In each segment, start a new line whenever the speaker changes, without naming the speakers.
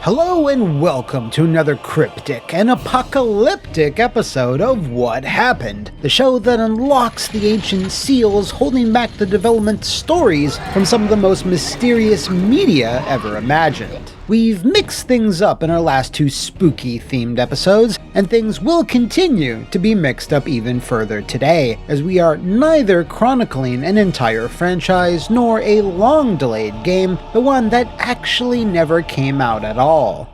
Hello and welcome to another cryptic and apocalyptic episode of What Happened, the show that unlocks the ancient seals holding back the development stories from some of the most mysterious media ever imagined. We've mixed things up in our last two spooky-themed episodes, and things will continue to be mixed up even further today, as we are neither chronicling an entire franchise nor a long-delayed game, but one that actually never came out at all.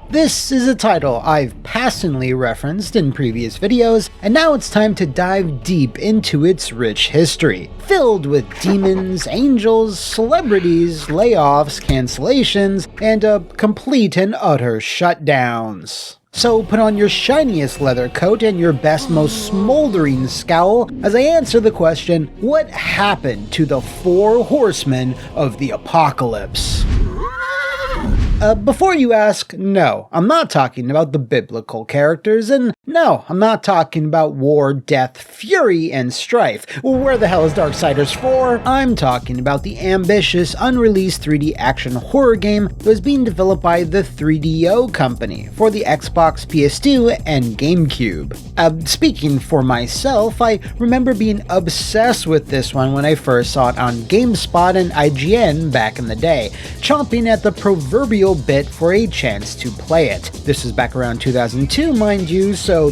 This is a title I've passingly referenced in previous videos, and now it's time to dive deep into its rich history, filled with demons, angels, celebrities, layoffs, cancellations, and complete and utter shutdowns. So put on your shiniest leather coat and your best, most smoldering scowl as I answer the question, what happened to the four horsemen of the apocalypse? Before you ask, no, I'm not talking about the biblical characters, and no, I'm not talking about war, death, fury, and strife. Where the hell is Darksiders 4? I'm talking about the ambitious, unreleased 3D action horror game that was being developed by the 3DO company for the Xbox, PS2, and GameCube. Speaking for myself, I remember being obsessed with this one when I first saw it on GameSpot and IGN back in the day, chomping at the proverbial bit for a chance to play it. This was back around 2002, mind you, so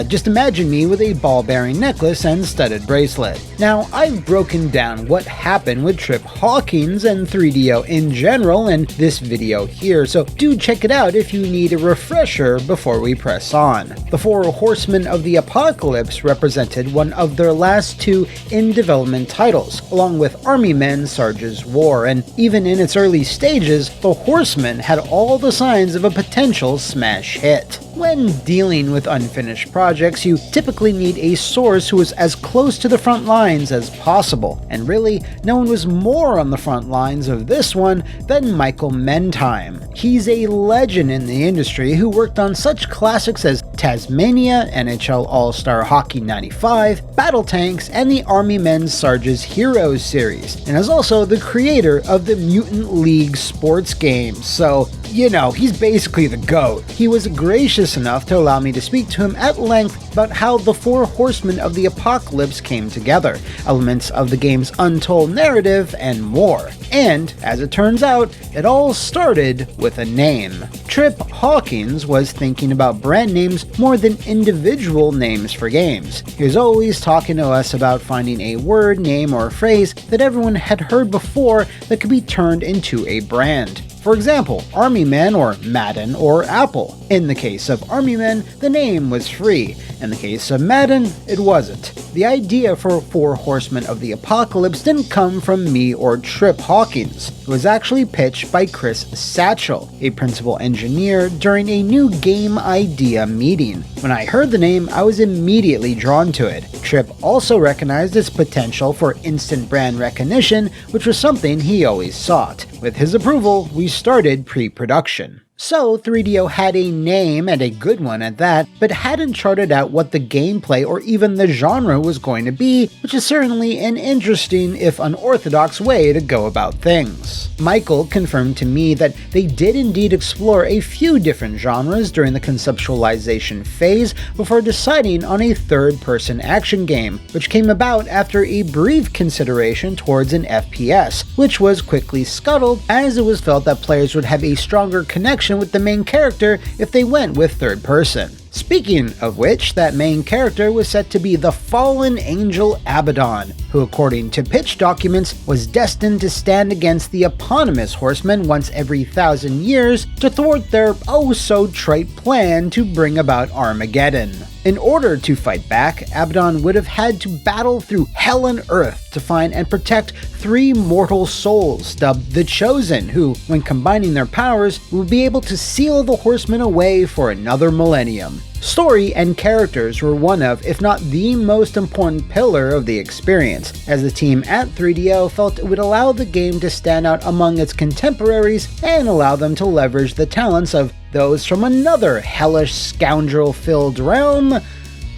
just imagine me with a ball-bearing necklace and studded bracelet. Now, I've broken down what happened with Trip Hawkins and 3DO in general in this video here, so do check it out if you need a refresher before we press on. The four Horsemen of the Apocalypse represented one of their last two in-development titles, along with Army Men Sarge's War, and even in its early stages, the Horsemen had all the signs of a potential smash hit. When dealing with unfinished projects, you typically need a source who is as close to the front lines as possible, and really, no one was more on the front lines of this one than Michael Mentime. He's a legend in the industry who worked on such classics as Tasmania, NHL All-Star Hockey 95, Battle Tanks, and the Army Men Sarge's Heroes series, and is also the creator of the Mutant League sports games, so you know, he's basically the GOAT. He was gracious enough to allow me to speak to him at length about how the four horsemen of the apocalypse came together, elements of the game's untold narrative, and more. And, as it turns out, it all started with a name. Trip Hawkins was thinking about brand names more than individual names for games. He was always talking to us about finding a word, name, or phrase that everyone had heard before that could be turned into a brand. For example, Army Men or Madden or Apple. In the case of Army Men, the name was free. In the case of Madden, it wasn't. The idea for Four Horsemen of the Apocalypse didn't come from me or Trip Hawkins. It was actually pitched by Chris Satchel, a principal engineer, during a new game idea meeting. When I heard the name, I was immediately drawn to it. Trip also recognized its potential for instant brand recognition, which was something he always sought. With his approval, we started pre-production. So 3DO had a name, and a good one at that, but hadn't charted out what the gameplay or even the genre was going to be, which is certainly an interesting, if unorthodox, way to go about things. Michael confirmed to me that they did indeed explore a few different genres during the conceptualization phase before deciding on a third-person action game, which came about after a brief consideration towards an FPS, which was quickly scuttled as it was felt that players would have a stronger connection with the main character if they went with third person. Speaking of which, that main character was set to be the fallen angel Abaddon, who according to pitch documents was destined to stand against the eponymous horsemen once every 1,000 years to thwart their oh-so-trite plan to bring about Armageddon. In order to fight back, Abaddon would have had to battle through hell and earth to find and protect three mortal souls, dubbed the Chosen, who, when combining their powers, would be able to seal the horsemen away for another millennium. Story and characters were one of, if not the most important pillar of the experience, as the team at 3DO felt it would allow the game to stand out among its contemporaries and allow them to leverage the talents of those from another hellish scoundrel-filled realm,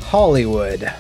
Hollywood.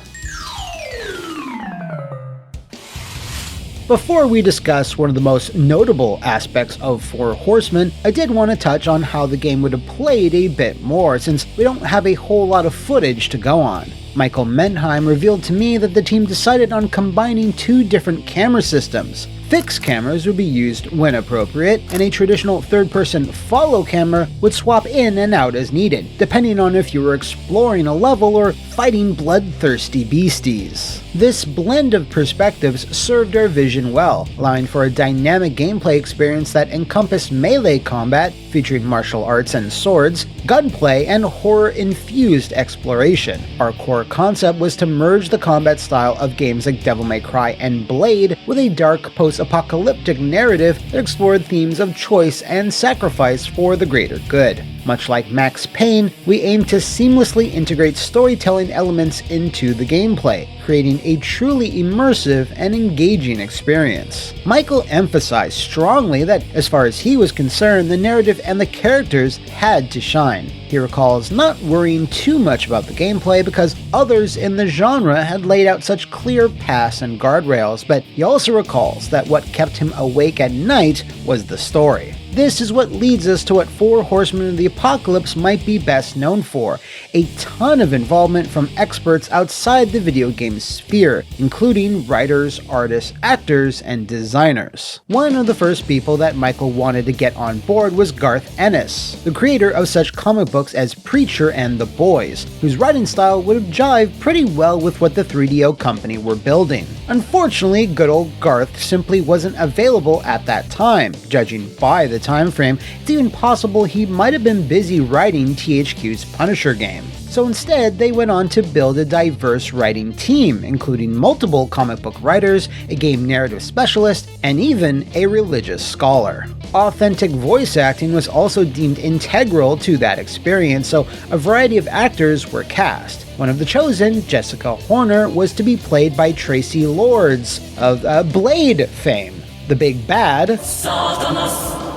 Before we discuss one of the most notable aspects of Four Horsemen, I did want to touch on how the game would have played a bit more, since we don't have a whole lot of footage to go on. Michael Mentheim revealed to me that the team decided on combining two different camera systems. Fixed cameras would be used when appropriate, and a traditional third-person follow camera would swap in and out as needed, depending on if you were exploring a level or fighting bloodthirsty beasties. This blend of perspectives served our vision well, allowing for a dynamic gameplay experience that encompassed melee combat, featuring martial arts and swords, gunplay, and horror-infused exploration. Our core concept was to merge the combat style of games like Devil May Cry and Blade with a dark post-apocalyptic narrative that explored themes of choice and sacrifice for the greater good. Much like Max Payne, we aim to seamlessly integrate storytelling elements into the gameplay, creating a truly immersive and engaging experience. Michael emphasized strongly that, as far as he was concerned, the narrative and the characters had to shine. He recalls not worrying too much about the gameplay because others in the genre had laid out such clear paths and guardrails, but he also recalls that what kept him awake at night was the story. This is what leads us to what Four Horsemen of the Apocalypse might be best known for: a ton of involvement from experts outside the video game sphere, including writers, artists, actors, and designers. One of the first people that Michael wanted to get on board was Garth Ennis, the creator of such comic books as Preacher and The Boys, whose writing style would have jived pretty well with what the 3DO company were building. Unfortunately, good old Garth simply wasn't available at that time. Judging by the time frame, it's even possible he might have been busy writing THQ's Punisher game. So instead, they went on to build a diverse writing team, including multiple comic book writers, a game narrative specialist, and even a religious scholar. Authentic voice acting was also deemed integral to that experience, so a variety of actors were cast. One of the chosen, Jessica Horner, was to be played by Tracy Lords of Blade fame. The Big Bad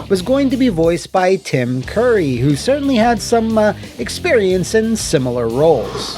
was going to be voiced by Tim Curry, who certainly had some experience in similar roles.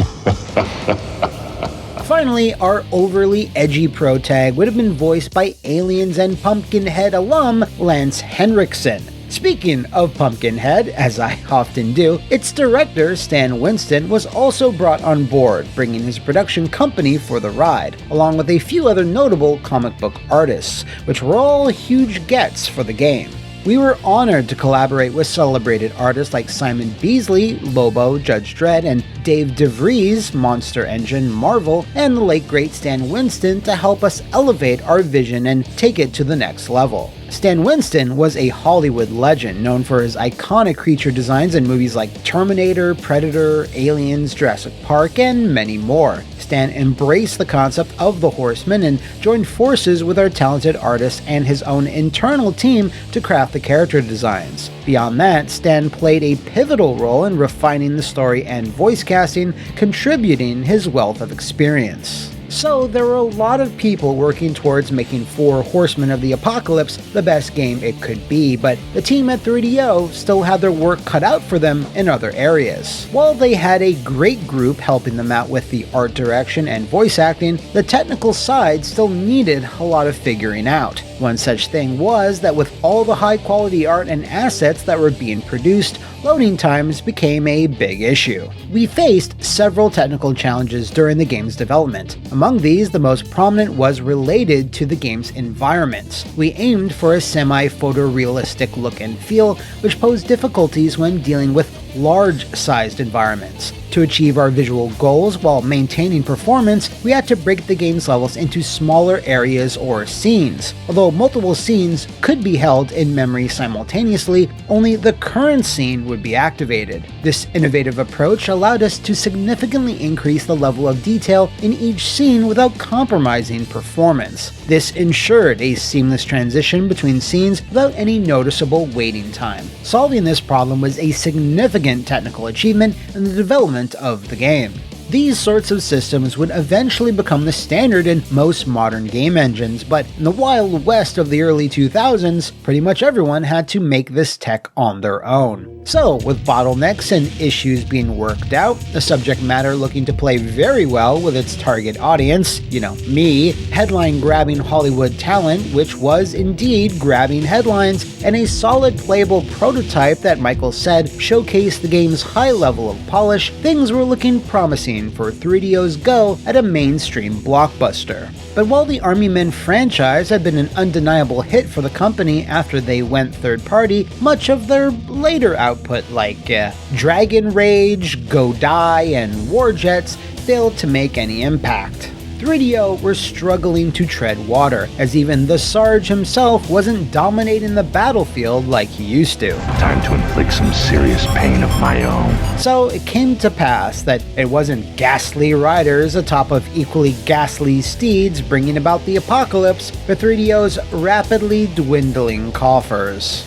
Finally, our overly edgy protag would have been voiced by Aliens and Pumpkinhead alum Lance Henriksen. Speaking of Pumpkinhead, as I often do, its director, Stan Winston, was also brought on board, bringing his production company for the ride, along with a few other notable comic book artists, which were all huge gets for the game. We were honored to collaborate with celebrated artists like Simon Beasley, Lobo, Judge Dredd, and Dave DeVries, Monster Engine, Marvel, and the late great Stan Winston to help us elevate our vision and take it to the next level. Stan Winston was a Hollywood legend, known for his iconic creature designs in movies like Terminator, Predator, Aliens, Jurassic Park, and many more. Stan embraced the concept of the Horsemen and joined forces with our talented artist and his own internal team to craft the character designs. Beyond that, Stan played a pivotal role in refining the story and voice casting, contributing his wealth of experience. So there were a lot of people working towards making Four Horsemen of the Apocalypse the best game it could be, but the team at 3DO still had their work cut out for them in other areas. While they had a great group helping them out with the art direction and voice acting, the technical side still needed a lot of figuring out. One such thing was that with all the high quality art and assets that were being produced, loading times became a big issue. We faced several technical challenges during the game's development. Among these, the most prominent was related to the game's environment. We aimed for a semi-photorealistic look and feel, which posed difficulties when dealing with large-sized environments. To achieve our visual goals while maintaining performance, we had to break the game's levels into smaller areas or scenes. Although multiple scenes could be held in memory simultaneously, only the current scene would be activated. This innovative approach allowed us to significantly increase the level of detail in each scene without compromising performance. This ensured a seamless transition between scenes without any noticeable waiting time. Solving this problem was a significant technical achievement in the development of the game. These sorts of systems would eventually become the standard in most modern game engines, but in the Wild West of the early 2000s, pretty much everyone had to make this tech on their own. So, with bottlenecks and issues being worked out, the subject matter looking to play very well with its target audience, me, headline-grabbing Hollywood talent, which was indeed grabbing headlines, and a solid playable prototype that Michael said showcased the game's high level of polish, things were looking promising for 3DO's go at a mainstream blockbuster. But while the Army Men franchise had been an undeniable hit for the company after they went third-party, much of their later output like Dragon Rage, Go Die, and Warjets failed to make any impact. 3DO were struggling to tread water, as even the Sarge himself wasn't dominating the battlefield like he used to.
Time to inflict some serious pain of my own.
So it came to pass that it wasn't ghastly riders atop of equally ghastly steeds bringing about the apocalypse, but 3DO's rapidly dwindling coffers.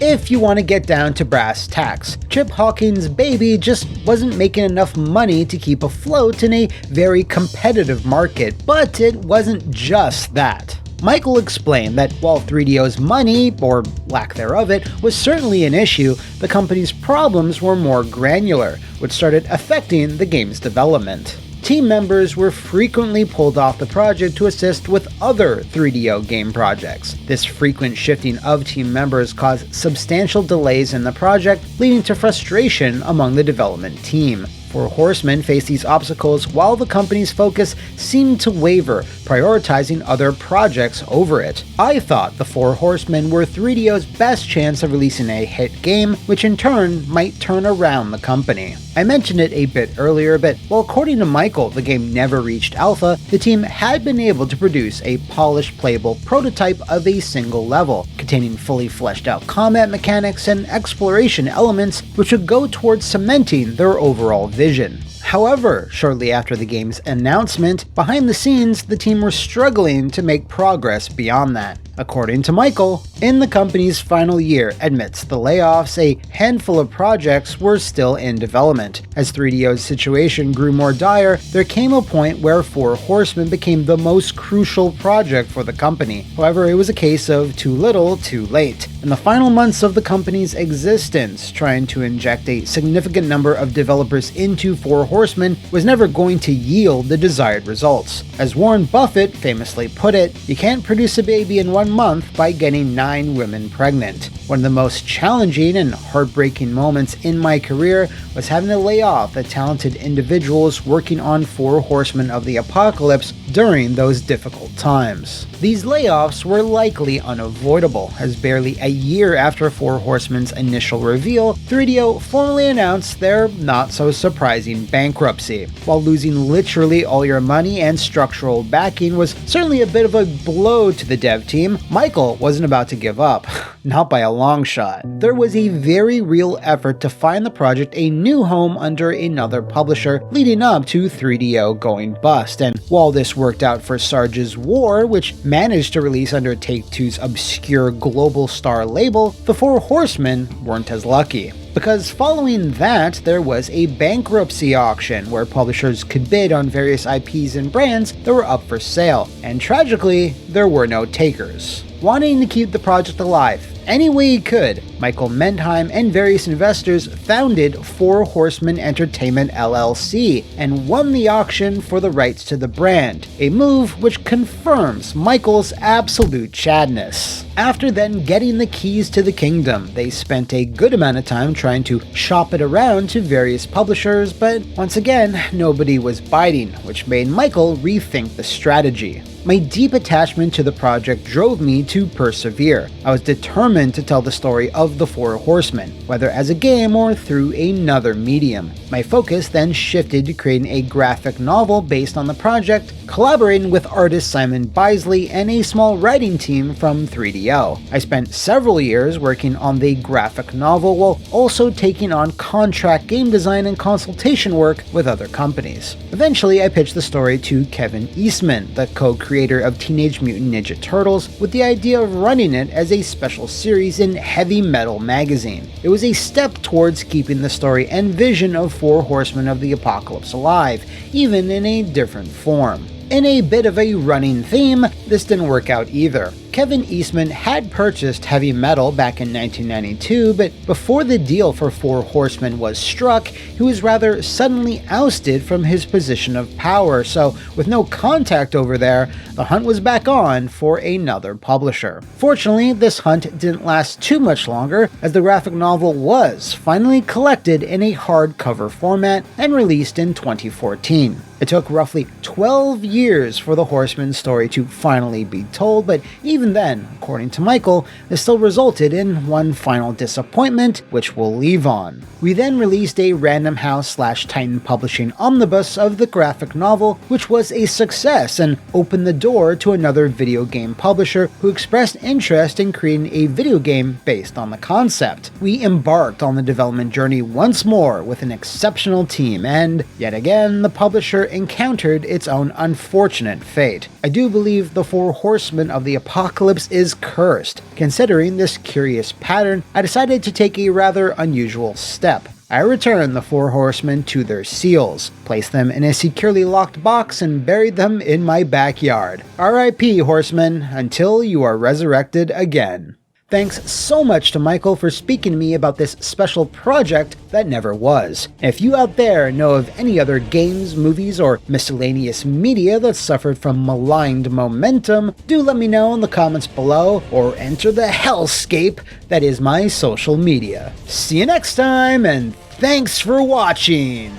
If you want to get down to brass tacks, Chip Hawkins' baby just wasn't making enough money to keep afloat in a very competitive market, but it wasn't just that. Michael explained that while 3DO's money, or lack thereof it, was certainly an issue, the company's problems were more granular, which started affecting the game's development. Team members were frequently pulled off the project to assist with other 3DO game projects. This frequent shifting of team members caused substantial delays in the project, leading to frustration among the development team. 4 Horsemen faced these obstacles while the company's focus seemed to waver, prioritizing other projects over it. I thought the 4 Horsemen were 3DO's best chance of releasing a hit game, which in turn might turn around the company. I mentioned it a bit earlier, but while according to Michael the game never reached alpha, the team had been able to produce a polished playable prototype of a single level, containing fully fleshed out combat mechanics and exploration elements which would go towards cementing their overall vision. However, shortly after the game's announcement, behind the scenes, the team were struggling to make progress beyond that. According to Michael, in the company's final year amidst the layoffs, a handful of projects were still in development. As 3DO's situation grew more dire, there came a point where 4 Horsemen became the most crucial project for the company. However, it was a case of too little, too late. In the final months of the company's existence, trying to inject a significant number of developers into 4 Horsemen was never going to yield the desired results. As Warren Buffett famously put it, you can't produce a baby in 1 month by getting 9 women pregnant. One of the most challenging and heartbreaking moments in my career was having to lay off the talented individuals working on 4 Horsemen of the Apocalypse during those difficult times. These layoffs were likely unavoidable, as barely a year after 4 Horsemen's initial reveal, 3DO formally announced their not-so-surprising bankruptcy. While losing literally all your money and structural backing was certainly a bit of a blow to the dev team, Michael wasn't about to give up. Not by a long shot. There was a very real effort to find the project a new home under another publisher, leading up to 3DO going bust, and while this worked out for Sarge's War, which managed to release under Take-Two's obscure Global Star label, the 4 Horsemen weren't as lucky. Because following that, there was a bankruptcy auction where publishers could bid on various IPs and brands that were up for sale, and tragically, there were no takers. Wanting to keep the project alive any way he could, Michael Mendheim and various investors founded 4 Horsemen Entertainment LLC and won the auction for the rights to the brand, a move which confirms Michael's absolute chadness. After then getting the keys to the kingdom, they spent a good amount of time trying to shop it around to various publishers, but once again, nobody was biting, which made Michael rethink the strategy. My deep attachment to the project drove me to persevere. I was determined to tell the story of the 4 Horsemen, whether as a game or through another medium. My focus then shifted to creating a graphic novel based on the project, collaborating with artist Simon Bisley and a small writing team from 3DO. I spent several years working on the graphic novel while also taking on contract game design and consultation work with other companies. Eventually, I pitched the story to Kevin Eastman, the co-creator creator of Teenage Mutant Ninja Turtles, with the idea of running it as a special series in Heavy Metal magazine. It was a step towards keeping the story and vision of 4 Horsemen of the Apocalypse alive, even in a different form. In a bit of a running theme, this didn't work out either. Kevin Eastman had purchased Heavy Metal back in 1992, but before the deal for 4 Horsemen was struck, he was rather suddenly ousted from his position of power, so with no contact over there, the hunt was back on for another publisher. Fortunately, this hunt didn't last too much longer, as the graphic novel was finally collected in a hardcover format and released in 2014. It took roughly 12 years for the Horseman story to finally be told, but even then, according to Michael, this still resulted in one final disappointment, which we'll leave on. We then released a Random House/Titan Publishing omnibus of the graphic novel, which was a success and opened the door to another video game publisher who expressed interest in creating a video game based on the concept. We embarked on the development journey once more with an exceptional team, and yet again, the publisher encountered its own unfortunate fate. I do believe the 4 Horsemen of the Apocalypse is cursed. Considering this curious pattern, I decided to take a rather unusual step. I returned the 4 Horsemen to their seals, placed them in a securely locked box, and buried them in my backyard. R.I.P. Horsemen, until you are resurrected again. Thanks so much to Michael for speaking to me about this special project that never was. If you out there know of any other games, movies, or miscellaneous media that suffered from maligned momentum, do let me know in the comments below, or enter the hellscape that is my social media. See you next time, and thanks for watching!